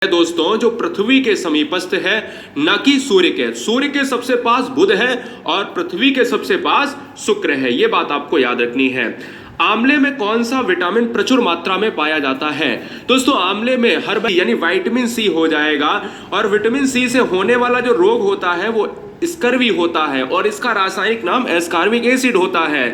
दोस्तों जो पृथ्वी के समीपस्थ है, न कि सूर्य के। सूर्य के सबसे पास बुध है और पृथ्वी के सबसे पास शुक्र है। यह बात आपको याद रखनी है। आंवले में कौन सा विटामिन प्रचुर मात्रा में पाया जाता है? दोस्तों आंवले में यानी विटामिन सी हो जाएगा। और विटामिन सी से होने वाला जो रोग होता है वो स्कर्वी होता है और इसका रासायनिक नाम एस्कॉर्बिक एसिड होता है।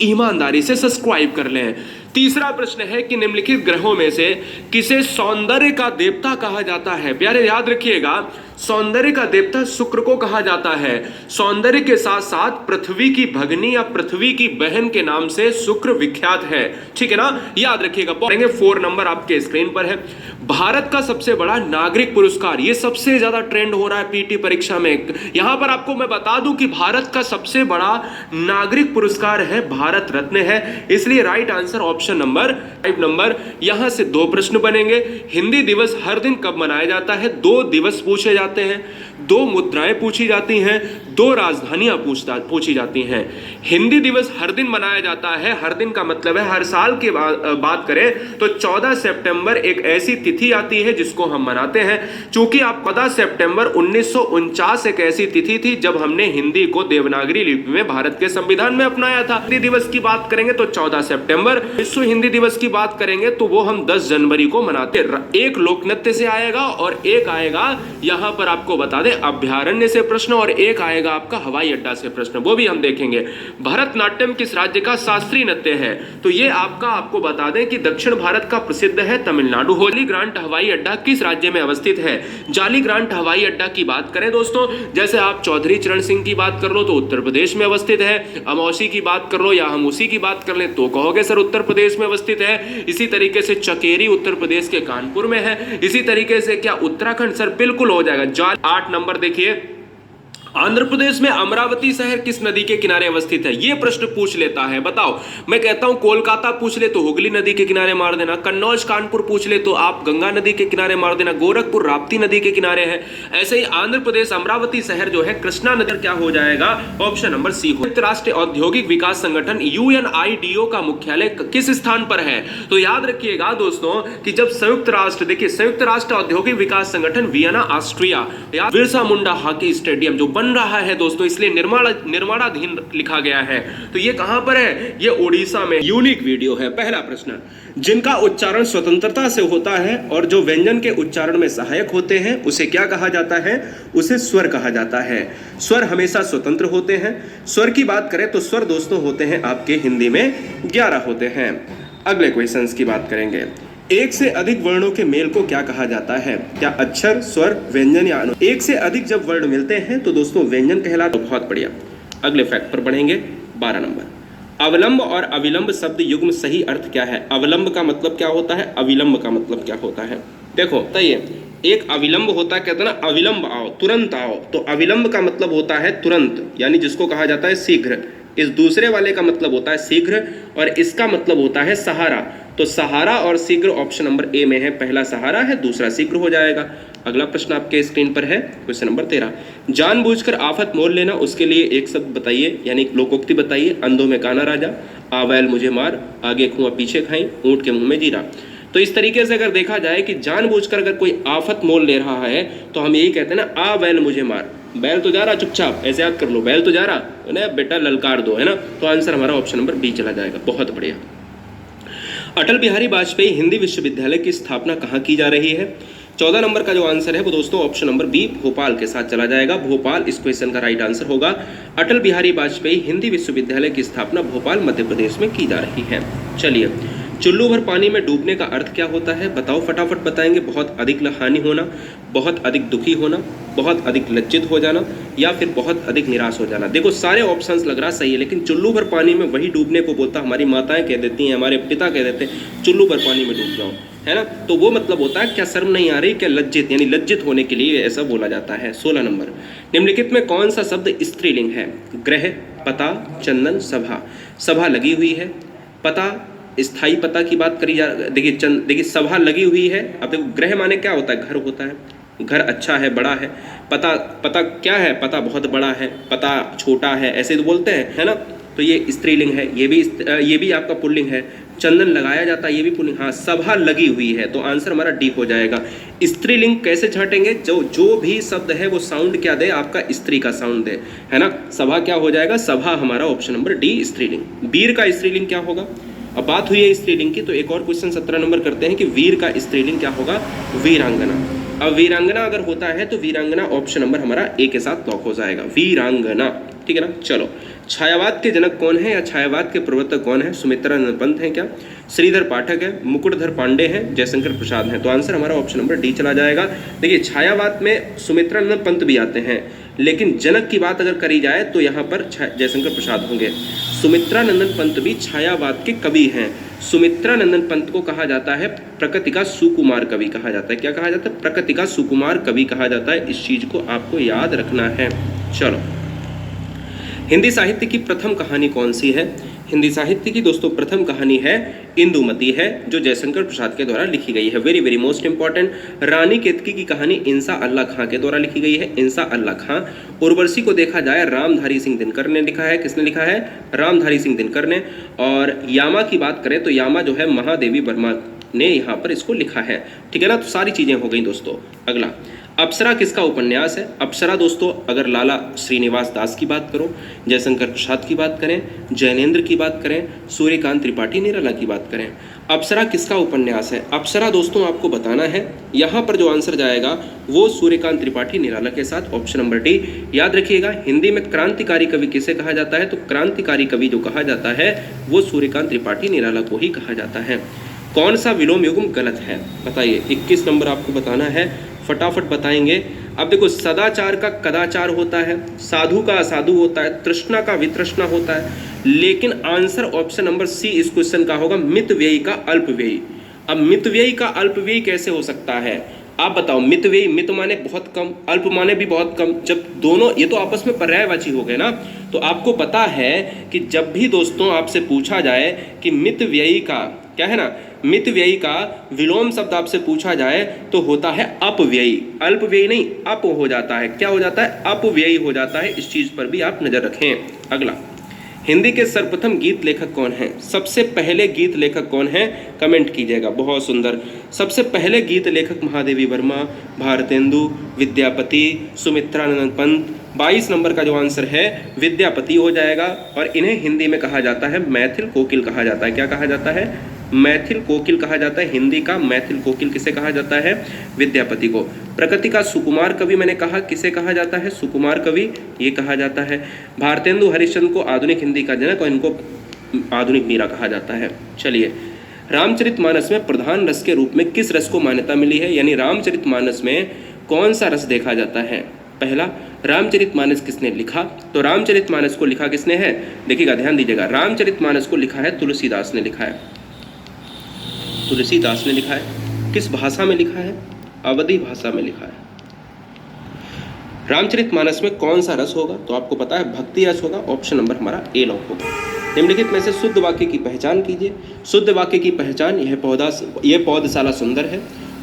ईमानदारी से सब्सक्राइब कर लें। तीसरा प्रश्न है कि निम्नलिखित ग्रहों में से किसे सौंदर्य का देवता कहा जाता है? प्यारे याद रखिएगा, सौंदर्य का देवता शुक्र को कहा जाता है। सौंदर्य के साथ साथ पृथ्वी की भगनी या पृथ्वी की बहन के नाम से शुक्र विख्यात है। ठीक है ना, याद रखिएगा। 4 नंबर आपके स्क्रीन पर है। भारत का सबसे बड़ा नागरिक पुरस्कार, ये सबसे ज्यादा ट्रेंड हो रहा है पीटी परीक्षा में। यहां पर आपको मैं बता दूं कि भारत का सबसे बड़ा नागरिक पुरस्कार है भारत रत्न है, इसलिए राइट आंसर ऑप्शन नंबर 5। यहां से 2 प्रश्न बनेंगे। हिंदी दिवस हर दिन कब मनाया जाता है? 2 दिवस पूछे जाते हैं, 2 मुद्राएं पूछी जाती हैं, 2 राजधानियां पूछी जाती हैं। हिंदी दिवस हर दिन मनाया जाता है। हर दिन का मतलब है हर साल की बात करें तो 14 सितंबर एक ऐसी तिथि आती है जिसको हम मनाते हैं। चूंकि आप 14 सितंबर 1949 एक ऐसी तिथि थी जब हमने हिंदी को देवनागरी लिपि में भारत के संविधान में अपनाया था। हिंदी दिवस की बात करेंगे तो 14 सितंबर। विश्व हिंदी दिवस की बात करेंगे तो वो हम 10 जनवरी को मनाते हैं। एक लोक नृत्य से आएगा और एक आएगा, यहां पर आपको बता दें, अभ्यारण्य से प्रश्न, और एक आएगा आपका हवाई अड्डा से प्रश्न, वो भी हम देखेंगे। भरतनाट्यम किस राज्य का शास्त्रीय नृत्य है? तो ये आपको बता दें कि दक्षिण भारत का प्रसिद्ध है तमिलनाडु। जाली ग्रांट हवाई अड्डा किस राज्य में अवस्थित है? जाली ग्रांट हवाई अड्डा की बात करें दोस्तों, जैसे आप चौधरी चरण सिंह की बात कर लो तो उत्तर प्रदेश में अवस्थित है। अमौसी की बात कर लो या हम उसी की बात कर लें तो कहोगे सर उत्तर प्रदेश में अवस्थित है। इसी तरीके से चकेरी उत्तर प्रदेश के कानपुर में है। इसी तरीके से क्या उत्तराखंड? सर बिल्कुल हो जाएगा। 8 नंबर देखिए, आंध्र प्रदेश में अमरावती शहर किस नदी के किनारे अवस्थित है? यह प्रश्न पूछ लेता है। बताओ, मैं कहता हूं कोलकाता पूछ ले तो हुगली नदी के किनारे मार देना, कन्नौज कानपुर पूछ ले तो आप गंगा नदी के किनारे मार देना, गोरखपुर राप्ती नदी के किनारे है। ऐसे ही आंध्र प्रदेश अमरावती शहर जो है कृष्णा नदी, क्या हो जाएगा? Option number C. संयुक्त राष्ट्र औद्योगिक विकास संगठन UNIDO का मुख्यालय किस स्थान पर है? तो याद रखिएगा दोस्तों कि जब संयुक्त राष्ट्र औद्योगिक विकास संगठन Vienna Austria, Birsa Munda hockey stadium जो बन रहा है दोस्तों, इसलिए निर्माणाधीन लिखा गया है। तो ये कहां पर है? ये ओडिशा में। यूनिक वीडियो है। पहला प्रश्न, जिनका उच्चारण स्वतंत्रता से होता है और जो व्यंजन के उच्चारण में सहायक होते हैं उसे क्या कहा जाता है? उसे स्वर कहा जाता है। स्वर हमेशा स्वतंत्र होते हैं। स्वर की बात करें तो स्वर दोस्तों होते हैं आपके हिंदी में 11 होते हैं। अगले क्वेश्चंस की बात करेंगे। एक से अधिक वर्णों के मेल को क्या कहा जाता है? क्या अक्षर, स्वर, व्यंजन या अनु? एक से अधिक जब वर्ण मिलते हैं तो दोस्तों व्यंजन कहलाता है। बहुत बढ़िया। अगले फैक्ट पर बढ़ेंगे। 12 नंबर, अवलंब और अविलंब शब्द युग्म सही अर्थ क्या है? अवलंब का मतलब क्या होता है? अविलंब का मतलब क्या होता है? देखो बताइए, एक अविलंब होता है, कहते हैं ना अविलंब आओ, तुरंत आओ, तो अविलंब का मतलब होता है तुरंत, यानी जिसको कहा जाता है शीघ्र। इस दूसरे वाले का मतलब होता है शीघ्र और इसका मतलब होता है सहारा। तो सहारा और शीघ्र ऑप्शन नंबर ए में है। पहला सहारा है, दूसरा शीघ्र हो जाएगा। अगला प्रश्न आपके स्क्रीन पर है, क्वेश्चन नंबर 13। जानबूझकर आफत मोल लेना, उसके लिए एक शब्द बताइए, यानी लोकोक्ति बताइए। अंधों में काना राजा, आ बैल मुझे मार, आगे कुआं पीछे खाई, ऊंट के मुंह में जीरा। तो इस तरीके से अगर देखा जाए कि जानबूझकर अगर कोई आफत मोल ले रहा है तो हम यही कहते हैं ना, आ बैल मुझे मार। बैल तो जा रहा, चुपचाप ऐसे याद कर लो, बैल तो जा रहा है ना, बेटा ललकार दो, है ना। तो आंसर हमारा ऑप्शन नंबर बी चला जाएगा। बहुत बढ़िया। अटल बिहारी वाजपेयी हिंदी विश्वविद्यालय की स्थापना कहाँ की जा रही है? 14 नंबर का जो आंसर है वो दोस्तों ऑप्शन नंबर बी भोपाल के साथ चला जाएगा। भोपाल इस क्वेश्चन का राइट आंसर होगा। अटल बिहारी वाजपेयी हिंदी विश्वविद्यालय की स्थापना भोपाल मध्य प्रदेश में की जा रही है। चलिए, चुल्लू भर पानी में डूबने का अर्थ क्या होता है? बताओ, फटाफट बताएंगे। बहुत अधिक हानि होना, बहुत अधिक दुखी होना, बहुत अधिक लज्जित हो जाना, या फिर बहुत अधिक निराश हो जाना। देखो सारे ऑप्शंस लग रहा सही है, लेकिन चुल्लू भर पानी में वही डूबने को बोलता, हमारी माताएं कह देती हैं, हमारे पिता कह देते हैं चुल्लू भर पानी में डूब जाओ, है ना। तो वो मतलब होता है क्या शर्म नहीं आ रही, क्या लज्जित, यानी लज्जित होने के लिए ऐसा बोला जाता है। 16 नंबर, निम्नलिखित में कौन सा शब्द स्त्रीलिंग है? ग्रह, पता, चंदन, सभा। सभा लगी हुई है, पता, स्थायी पता की बात करी जा, देखिए सभा लगी हुई है। अब देखो ग्रह माने क्या होता है? घर होता है, घर अच्छा है, बड़ा है। पता क्या है? पता बहुत बड़ा है, पता छोटा है, ऐसे तो बोलते हैं, है ना। तो ये स्त्रीलिंग है, ये भी आपका पुल्लिंग है। चंदन लगाया जाता है, ये भी पुल्लिंग। हाँ, सभा लगी हुई है, तो आंसर हमारा डी हो जाएगा। स्त्रीलिंग कैसे छाटेंगे? जो भी शब्द है वो साउंड क्या दे, आपका स्त्री का साउंड दे, है ना। सभा क्या हो जाएगा? सभा हमारा ऑप्शन नंबर डी स्त्रीलिंग। वीर का स्त्रीलिंग क्या होगा? अब बात हुई है स्त्रीलिंग की, तो एक और क्वेश्चन 17 नंबर करते हैं कि वीर का स्त्रीलिंग क्या होगा? वीरांगना। अब वीरांगना अगर होता है तो वीरांगना ऑप्शन नंबर हमारा ए के साथ लॉक हो जाएगा, वीरांगना। ठीक है ना। चलो, छायावाद के जनक कौन है या छायावाद के प्रवर्तक कौन है? सुमित्रानंद पंत हैं क्या? श्रीधर पाठक है, मुकुटधर पांडे हैं, जयशंकर प्रसाद हैं। तो आंसर हमारा ऑप्शन नंबर डी चला जाएगा। देखिए, छायावाद में सुमित्रानंद पंत भी आते हैं, लेकिन जनक की बात अगर करी जाए तो यहाँ पर जयशंकर प्रसाद होंगे। सुमित्रानंदन पंत भी छायावाद के कवि हैं। सुमित्रानंदन पंत को कहा जाता है प्रकृति का सुकुमार कवि कहा जाता है। क्या कहा जाता है? प्रकृति का सुकुमार कवि कहा जाता है। इस चीज को आपको याद रखना है। चलो, हिंदी साहित्य की प्रथम कहानी कौन सी है? हिंदी साहित्य की दोस्तों प्रथम कहानी है इंदुमती है, जो जयशंकर प्रसाद के द्वारा लिखी गई है। Very very most important. Rani Ketaki की कहानी इंसा अल्लाह खां के द्वारा लिखी गई है, इंसा अल्लाह खां। उर्वशी को देखा जाए रामधारी सिंह दिनकर ने लिखा है। किसने लिखा है? रामधारी सिंह दिनकर ने। और यामा की बात करें तो यामा जो है महादेवी वर्मा ने यहाँ पर इसको लिखा है। ठीक है ना। तो सारी चीजें हो गई दोस्तों। अगला, अप्सरा किसका उपन्यास है? अप्सरा दोस्तों अगर लाला श्रीनिवास दास की बात करो, जयशंकर प्रसाद की बात करें, जैनेन्द्र की बात करें, सूर्यकांत त्रिपाठी निराला की बात करें, अप्सरा किसका उपन्यास है? अप्सरा दोस्तों आपको बताना है, यहाँ पर जो आंसर जाएगा वो सूर्यकांत त्रिपाठी निराला के साथ ऑप्शन नंबर डी। याद रखिएगा, हिंदी में क्रांतिकारी कवि किसे कहा जाता है? तो क्रांतिकारी कवि जो कहा जाता है वो सूर्यकांत त्रिपाठी निराला को ही कहा जाता है। कौन सा विलोम युग्म गलत है? बताइए। 21 नंबर आपको बताना है, फटाफट बताएंगे। अब देखो, सदाचार का कदाचार होता है, साधु का असाधु होता है, तृष्णा का वितृष्णा होता है, लेकिन आंसर ऑप्शन नंबर सी इस क्वेश्चन का होगा, मितव्ययी का अल्पव्ययी। अब मितव्ययी का अल्पव्ययी कैसे हो सकता है? आप बताओ। मितव्ययी, मित माने बहुत कम, अल्प माने भी बहुत कम, जब दोनों ये तो आपस में पर्यायवाची हो गए ना। तो आपको पता है कि जब भी दोस्तों आपसे पूछा जाए कि मितव्ययी का क्या है ना, मितव्ययी का विलोम शब्द आपसे पूछा जाए तो होता है अपव्ययी। अल्पव्ययी नहीं, अप हो जाता है। क्या हो जाता है? अपव्ययी हो जाता है। इस चीज पर भी आप नजर रखें। अगला, हिंदी के सर्वप्रथम गीत लेखक कौन है? सबसे पहले गीत लेखक कौन है? कमेंट कीजिएगा। बहुत सुंदर। सबसे पहले गीत लेखक महादेवी वर्मा, भारतेंदु, विद्यापति, सुमित्रानंद पंत। 22 नंबर का जो आंसर है विद्यापति हो जाएगा। और इन्हें हिंदी में कहा जाता है मैथिल कोकिल कहा जाता है। क्या कहा जाता है? मैथिल कोकिल कहा जाता है। हिंदी का मैथिल कोकिल किसे कहा जाता है? विद्यापति को। प्रकृति का सुकुमार कवि मैंने कहा किसे कहा जाता है? सुकुमार कवि ये कहा जाता है। भारतेंदु हरिश्चंद्र को आधुनिक हिंदी का जनक और इनको आधुनिक मीरा कहा जाता है। चलिए, रामचरितमानस में प्रधान रस के रूप में किस रस को मान्यता मिली है? यानी रामचरितमानस में कौन सा रस देखा जाता है? पहला, रामचरितमानस किसने लिखा? तो रामचरितमानस को लिखा किसने है? देखिएगा, ध्यान दीजिएगा। रामचरितमानस को लिखा है तुलसीदास ने लिखा है। तुलसीदास ने लिखा है। किस भाषा में लिखा है? अवधी भाषा में लिखा है। रामचरितमानस में कौन सा रस होगा? तो आपको पता है भक्ति रस होगा। ऑप्शन नंबर हमारा ए लॉक होगा। निम्नलिखित में से शुद्ध वाक्य की पहचान कीजिए। शुद्ध वाक्य की पहचान, यह पौधशाला सुंदर है,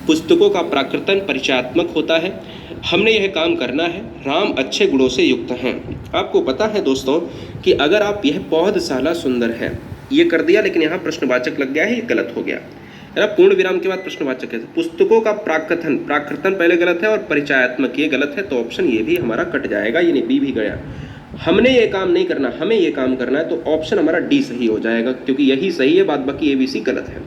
पुस्तकों का प्राकृतन परिचयात्मक होता है, हमने यह काम करना है, राम अच्छे गुणों से युक्त हैं। आपको पता है दोस्तों कि अगर आप यह पौधशाला सुंदर है ये कर दिया, लेकिन यहाँ प्रश्नवाचक लग गया है, ये गलत हो गया है ना। पूर्ण विराम के बाद प्रश्नवाचक है। पुस्तकों का प्राकृतन, प्राकृतन पहले गलत है और परिचयात्मक ये गलत है, तो ऑप्शन ये भी हमारा कट जाएगा, यानी बी भी गया। हमने ये काम नहीं करना, हमें ये काम करना है, तो ऑप्शन हमारा डी सही हो जाएगा, क्योंकि यही सही है, बाद बाकी ABC गलत है।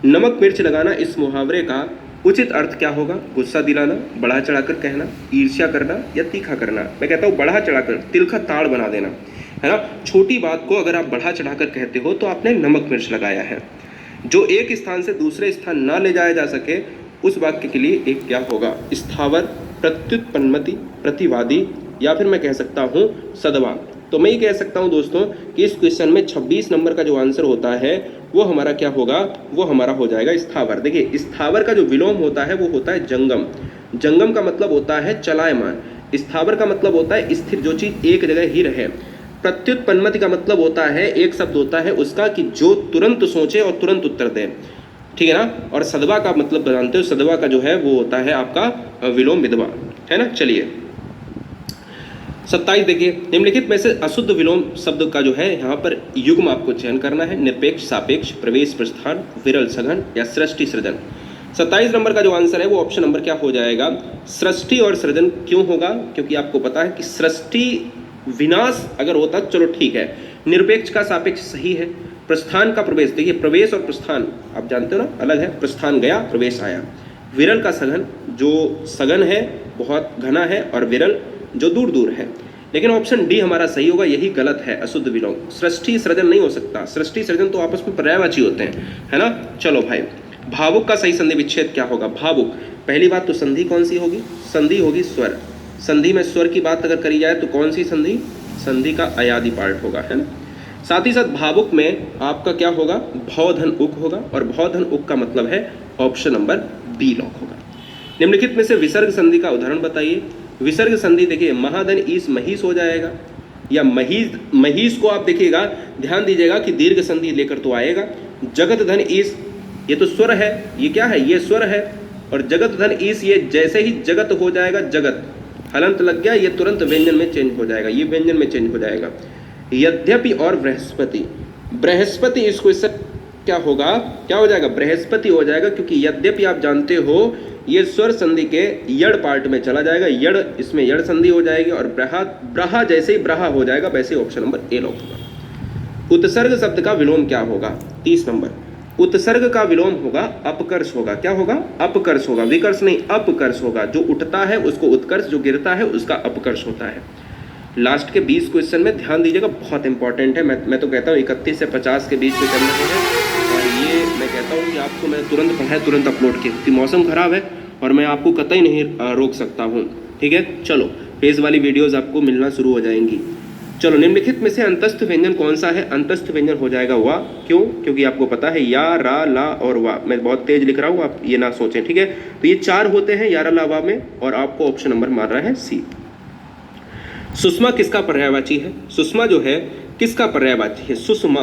नमक मिर्च लगाना, इस मुहावरे का उचित अर्थ क्या होगा? गुस्सा दिलाना, बढ़ा चढ़ाकर कहना, ईर्ष्या करना या तीखा करना। मैं कहता हूँ बढ़ा चढ़ाकर, तिल का ताड़ बना देना, है ना। छोटी बात को अगर आप बढ़ा चढ़ाकर कहते हो तो आपने नमक मिर्च लगाया है। जो एक स्थान से दूसरे स्थान ना ले जाया जा सके उस वाक्य के लिए एक क्या होगा? स्थावर, प्रत्युत्पन्नमति, प्रतिवादी, या फिर मैं कह सकता हूँ सदवा। तो मैं ये कह सकता हूँ दोस्तों कि इस क्वेश्चन में 26 नंबर का जो आंसर होता है वो हमारा क्या होगा? वो हमारा हो जाएगा स्थावर। देखिए, स्थावर का जो विलोम होता है वो होता है जंगम। जंगम का मतलब होता है चलायमान, स्थावर का मतलब होता है स्थिर, जो चीज एक जगह ही रहे। प्रत्युत्पन्नमति का मतलब होता है, एक शब्द होता है उसका कि जो तुरंत सोचे और तुरंत उत्तर दे, ठीक है ना। और सदवा का मतलब जानते हो, सदवा का जो है वो होता है आपका विलोम विधवा, है ना। चलिए, 27 देखिए, निम्नलिखित में से अशुद्ध विलोम शब्द का जो है यहाँ पर युग्म आपको चयन करना है। निरपेक्ष, सापेक्ष, प्रवेश, प्रस्थान, विरल, सघन या सृष्टि, सृजन। 27 नंबर का जो आंसर है वो ऑप्शन नंबर क्या हो जाएगा, सृष्टि और सृजन। क्यों होगा, क्योंकि आपको पता है कि सृष्टि विनाश अगर होता चलो ठीक है, निरपेक्ष का सापेक्ष सही है, प्रस्थान का प्रवेश, देखिए प्रवेश और प्रस्थान आप जानते हो ना अलग है, प्रस्थान गया प्रवेश आया। विरल का सघन, जो सघन है बहुत घना है और विरल जो दूर दूर है। लेकिन ऑप्शन डी हमारा सही होगा, यही गलत है, अशुद्ध विलोम। सृष्टि सृजन नहीं हो सकता, सृष्टि सृजन तो आपस में पर्यायवाची होते हैं, है ना। चलो भाई, भावुक का सही संधि विच्छेद क्या होगा। भावुक, पहली बात तो संधि कौन सी होगी, संधि होगी स्वर। संधि में स्वर की बात अगर करी जाए तो कौन सी संधि, संधि का अयादि पार्ट होगा, है ना। साथ ही साथ भावुक में आपका क्या होगा, भवधन उक होगा, और भवधन उक का मतलब है ऑप्शन नंबर बी लॉक होगा। निम्नलिखित में से विसर्ग संधि का उदाहरण बताइए। विसर्ग संधि देखिए, महाधन ईस महिष हो जाएगा, या महिष को आप देखिएगा, ध्यान दीजिएगा कि दीर्घ संधि लेकर तो आएगा। जगत धन ईस, ये तो स्वर है, ये क्या है, ये स्वर है, और जगत धन ईस, ये जैसे ही जगत हो जाएगा, जगत हलंत लग गया, ये तुरंत व्यंजन में चेंज हो जाएगा, ये व्यंजन में चेंज हो जाएगा। यद्यपि और बृहस्पति, बृहस्पति इसको इससे क्या होगा, क्या हो जाएगा, बृहस्पति हो जाएगा, क्योंकि यद्यपि आप जानते हो ये स्वर संधि के यड़ पार्ट में चला जाएगा, यड़, इसमें यड़ संधि हो जाएगी, और ब्रहा जैसे ही ब्रहा हो जाएगा वैसे ऑप्शन नंबर ए लॉक होगा। उत्सर्ग शब्द का विलोम क्या होगा, 30 नंबर। उत्सर्ग का विलोम होगा अपकर्ष होगा, क्या होगा, अपकर्ष होगा, विकर्ष नहीं, अपकर्ष होगा। जो उठता है उसको उत्कर्ष, जो गिरता है उसका अपकर्ष होता है। लास्ट के 20 क्वेश्चन में ध्यान दीजिएगा, बहुत इंपॉर्टेंट है। मैं तो कहता हूँ 31 से 50 के बीच में करना है, और ये मैं कहता हूँ कि आपको मैं तुरंत पढ़ाए तुरंत अपलोड किया, क्योंकि मौसम खराब है और मैं आपको कतई नहीं रोक सकता हूँ, ठीक है। चलो, फेज वाली वीडियोज़ आपको मिलना शुरू हो जाएंगी। चलो, निम्नलिखित में से अंतस्थ व्यंजन कौन सा है। अंतस्थ व्यंजन हो जाएगा वा। क्यों, क्योंकि आपको पता है या, रा, ला और वा। मैं बहुत तेज लिख रहा हूँ, आप ये ना सोचें, ठीक है। तो ये 4 होते हैं या, रा, ला, वा में, और आपको ऑप्शन नंबर मार रहा है सी। सुषमा किसका पर्यायवाची है, सुषमा जो है किसका पर्यायवाची है, सुषमा।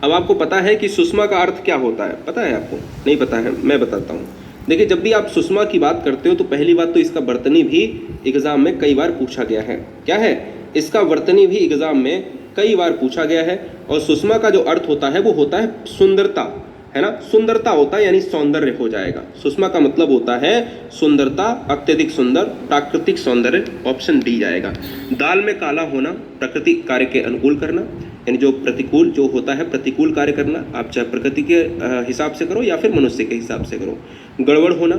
अब आपको पता है कि सुषमा का अर्थ क्या होता है, पता है आपको, नहीं पता है, मैं बताता हूँ। देखिए, जब भी आप सुषमा की बात करते हो तो पहली बात तो इसका वर्तनी भी एग्जाम में कई बार पूछा गया है। क्या है, इसका वर्तनी भी एग्जाम में कई बार पूछा गया है। और सुषमा का जो अर्थ होता है वो होता है सुंदरता, है ना, सुंदरता होता है, यानी सौंदर्य हो जाएगा। सुषमा का मतलब होता है सुंदरता, अत्यधिक सुंदर, प्राकृतिक सौंदर्य, ऑप्शन डी जाएगा। दाल में काला होना, प्रकृति कार्य के अनुकूल करना, यानी जो प्रतिकूल जो होता है, प्रतिकूल कार्य करना, आप चाहे प्रकृति के हिसाब से करो या फिर मनुष्य के हिसाब से करो। गड़बड़ होना,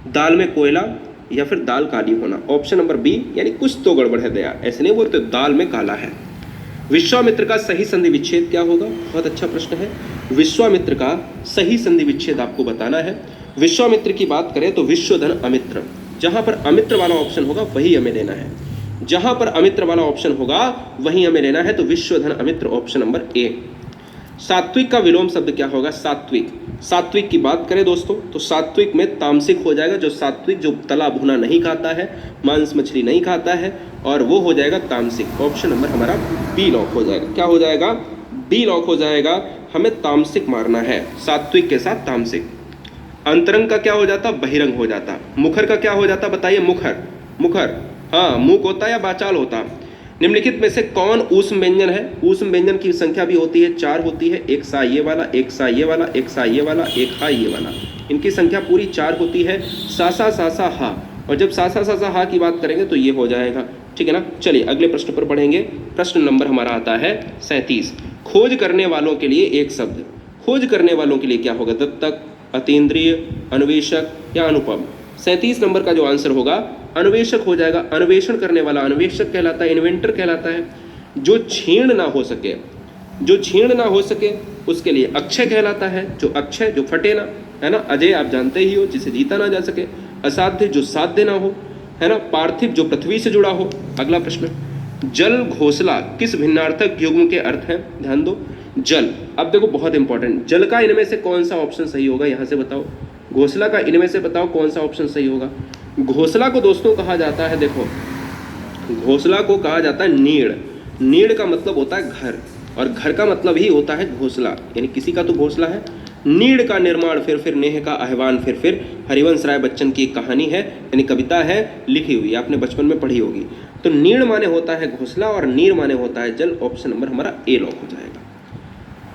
दाल में कोयला या फिर दाल काली होना, ऑप्शन नंबर बी, यानी कुछ तो गड़बड़ है दया, ऐसे नहीं बोलते दाल में काला है। विश्वामित्र का सही संधि विच्छेद क्या होगा, बहुत अच्छा प्रश्न है। विश्वामित्र का सही संधि विच्छेद आपको बताना है। विश्वामित्र की बात करें तो विश्वधन अमित्र, जहां पर अमित्र वाला ऑप्शन होगा वही हमें लेना है, जहां पर अमित्र वाला ऑप्शन होगा वही हमें लेना है, तो विश्वधन अमित्र ऑप्शन नंबर ए। सात्विक का विलोम शब्द क्या होगा, सात्विक। सात्विक की बात करें दोस्तों तो सात्विक में तामसिक हो जाएगा, जो सात्विक जो तला भुना नहीं खाता है, मांस मछली नहीं खाता है, और वो हो जाएगा तामसिक। ऑप्शन नंबर हमारा बी लॉक हो जाएगा। क्या हो जाएगा, बी लॉक हो जाएगा। हमें तामसिक मारना है, सात्विक के साथ तामसिक। अंतरंग का क्या हो जाता, बहिरंग हो जाता। मुखर का क्या हो जाता, बताइए, मुखर, मुखर, हाँ, मुख होता या बाचाल होता। निम्नलिखित में से कौन ऊष्म व्यंजन है। ऊष्म व्यंजन की संख्या भी होती है, 4 होती है, एक सा ये वाला, एक सा ये वाला, एक सा ये वाला, एक हा ये वाला, इनकी संख्या पूरी 4 होती है। सासा सासा हा, और जब सासा सासा हा की बात करेंगे तो ये हो जाएगा, ठीक है ना। चलिए अगले प्रश्न पर बढ़ेंगे। प्रश्न नंबर हमारा आता है 37। खोज करने वालों के लिए एक शब्द। खोज करने वालों के लिए क्या होगा, दत्तक, अतीन्द्रिय, अन्वेषक या अनुपम। 37 नंबर का जो आंसर होगा अन्वेषक हो जाएगा। अन्वेषण करने वाला अन्वेषक कहलाता है, इन्वेंटर कहलाता है। जो छीण ना हो सके, जो छीण ना हो सके उसके लिए अक्षय कहलाता है, जो अक्षय जो फटे ना, है ना। अजय आप जानते ही हो, जिसे जीता ना जा सके। असाध्य जो साध्य ना हो, है ना। पार्थिव जो पृथ्वी से जुड़ा हो। अगला प्रश्न, जल घोषला किस भिन्नार्थक युग्म के अर्थ हैं, ध्यान दो। जल, अब देखो बहुत इंपॉर्टेंट, जल का इनमें से कौन सा ऑप्शन सही होगा, यहां से बताओ। घोषला का इनमें से बताओ कौन सा ऑप्शन सही होगा। घोषला को दोस्तों कहा जाता है, देखो घोषला को कहा जाता है नीड़। नीड़ का मतलब होता है घर, और घर का मतलब ही होता है घोषला, यानी किसी का तो घोषला है, नीड़ का निर्माण फिर नेह का आह्वान फिर हरिवंश राय बच्चन की एक कहानी है, यानी कविता है, लिखी हुई, आपने बचपन में पढ़ी होगी। तो नीड़ माने होता है घोंसला और नीर माने होता है जल। ऑप्शन नंबर हमारा ए लॉक हो जाएगा।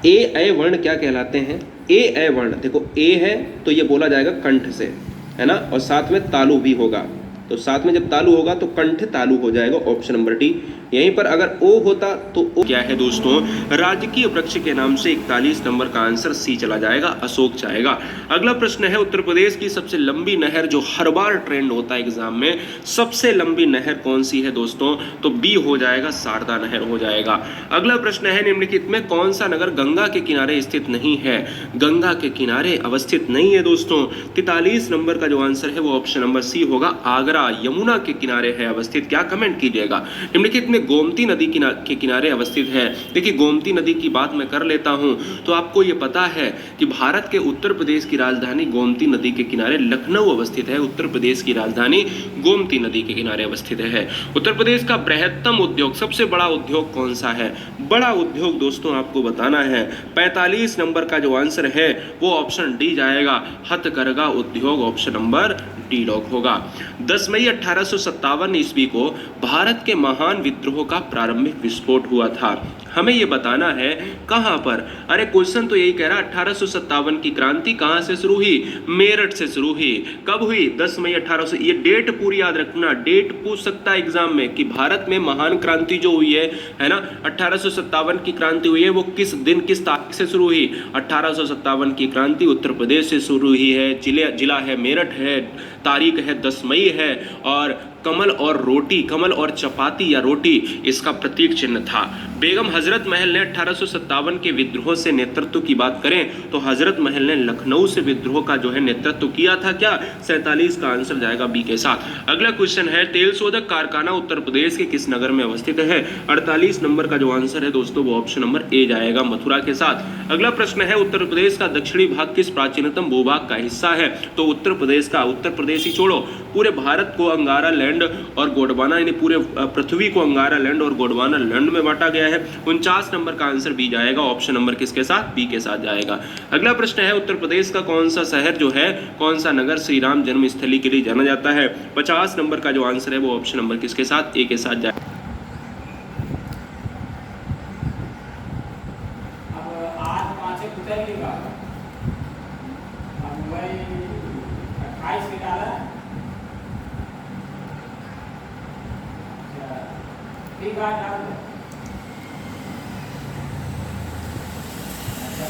ए वर्ण क्या कहलाते हैं? ए वर्ण, देखो ए है तो ये बोला जाएगा कंठ से, है ना, और साथ में तालु भी होगा, तो साथ में जब तालु होगा तो कंठ तालु हो जाएगा। Option number D. यहीं पर अगर ओ होता तो ओ क्या है दोस्तों? राजकीय वृक्ष के नाम से 41 नंबर का आंसर सी चला जाएगा, अशोक जाएगा। अगला प्रश्न है उत्तर प्रदेश की सबसे लंबी नहर जो हर बार ट्रेंड होता है एग्जाम में, सबसे लंबी नहर कौन सी है दोस्तों? तो बी हो जाएगा, शारदा नहर हो जाएगा। अगला प्रश्न है निम्नलिखित में कौन सा नगर गंगा के किनारे स्थित नहीं है? गंगा के किनारे अवस्थित नहीं है दोस्तों। 43 नंबर का जो आंसर है वो ऑप्शन नंबर सी होगा, आगरा यमुना के किनारे है अवस्थित। क्या कमेंट कीजिएगा? निम्नलिखित में गोमती नदी के किनारे अवस्थित है। देखिए गोमती नदी की बात मैं कर लेता हूं तो आपको यह पता है कि भारत के उत्तर प्रदेश की राजधानी गोमती नदी के किनारे लखनऊ अवस्थित है। उत्तर प्रदेश की राजधानी गोमती नदी के किनारे अवस्थित है। उत्तर प्रदेश का बृहत्तम उद्योग, सबसे बड़ा उद्योग कौन सा है? बड़ा उद्योग दोस्तों आपको बताना है। 45 नंबर का जो आंसर है वो ऑप्शन डी जाएगा, हथकरघा उद्योग। ऑप्शन नंबर डी लॉक होगा। 10 मई 1857 ईस्वी को भारत के महान विद्रोह का प्रारंभिक विस्फोट हुआ था। हमें यह बताना है कहां पर। अरे क्वेश्चन तो यही कह रहा, 1857 की क्रांति कहां से शुरू हुई? मेरठ से शुरू हुई। कब हुई? 10 मई 1800। ये डेट पूरी याद रखना, डेट पूछ सकता है एग्जाम में कि भारत में महान क्रांति जो हुई है ना, 1857 की क्रांति हुई है, वो किस दिन किस तारीख से शुरू हुई? 1857 की क्रांति उत्तर प्रदेश से शुरू हुई है। जिला है मेरठ है, तारीख है 10 मई है, और कमल और रोटी, कमल और चपाती या रोटी इसका प्रतीक चिन्ह था। बेगम हजरत महल ने 1857 के विद्रोह से नेतृत्व की बात करें तो हजरत महल ने लखनऊ से विद्रोह का जो है नेतृत्व किया था। क्या? 47 का आंसर जाएगा बी के साथ। अगला क्वेश्चन है तेल शोधक कारखाना उत्तर प्रदेश के किस नगर में अवस्थित है? 48 नंबर का जो आंसर है दोस्तों वो ऑप्शन नंबर ए जाएगा, मथुरा के साथ। अगला प्रश्न है उत्तर प्रदेश का दक्षिणी भाग किस प्राचीनतम भूभाग का हिस्सा है? तो उत्तर प्रदेश का, उत्तर प्रदेश ही छोड़ो, पूरे भारत को अंगारा लैंड और गोंडवाना, यानी पूरे पृथ्वी को अंगारा लैंड और गोंडवाना लैंड में बांटा गया है। 49 नंबर का आंसर बी जाएगा। ऑप्शन नंबर किसके साथ? बी के साथ जाएगा। अगला प्रश्न है उत्तर प्रदेश का कौन सा शहर जो है, कौन सा नगर श्री राम जन्मस्थली के लिए जाना जाता है? 50 नंबर का जो आंसर है वो ऑप्शन नंबर किसके साथ? ए के साथ जाएगा।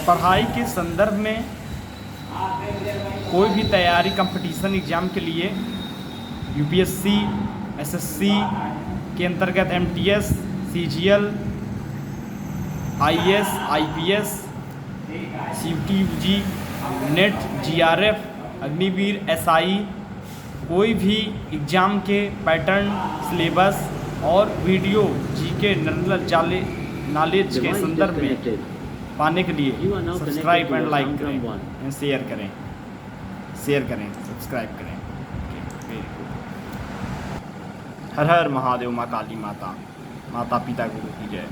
पढ़ाई के संदर्भ में कोई भी तैयारी कंपटीशन एग्ज़ाम के लिए यूपीएससी, एसएससी के अंतर्गत MTS, CGL, IAS, IPS, CUET, UG, NET, JRF, Agniveer, SI, कोई भी एग्ज़ाम के पैटर्न, सिलेबस और वीडियो जीके जनरल नॉलेज के संदर्भ में पाने के लिए सब्सक्राइब एंड लाइक करें, शेयर करें, सब्सक्राइब करें। हर हर महादेव, माँ काली माता, माता पिता गुरु की जय।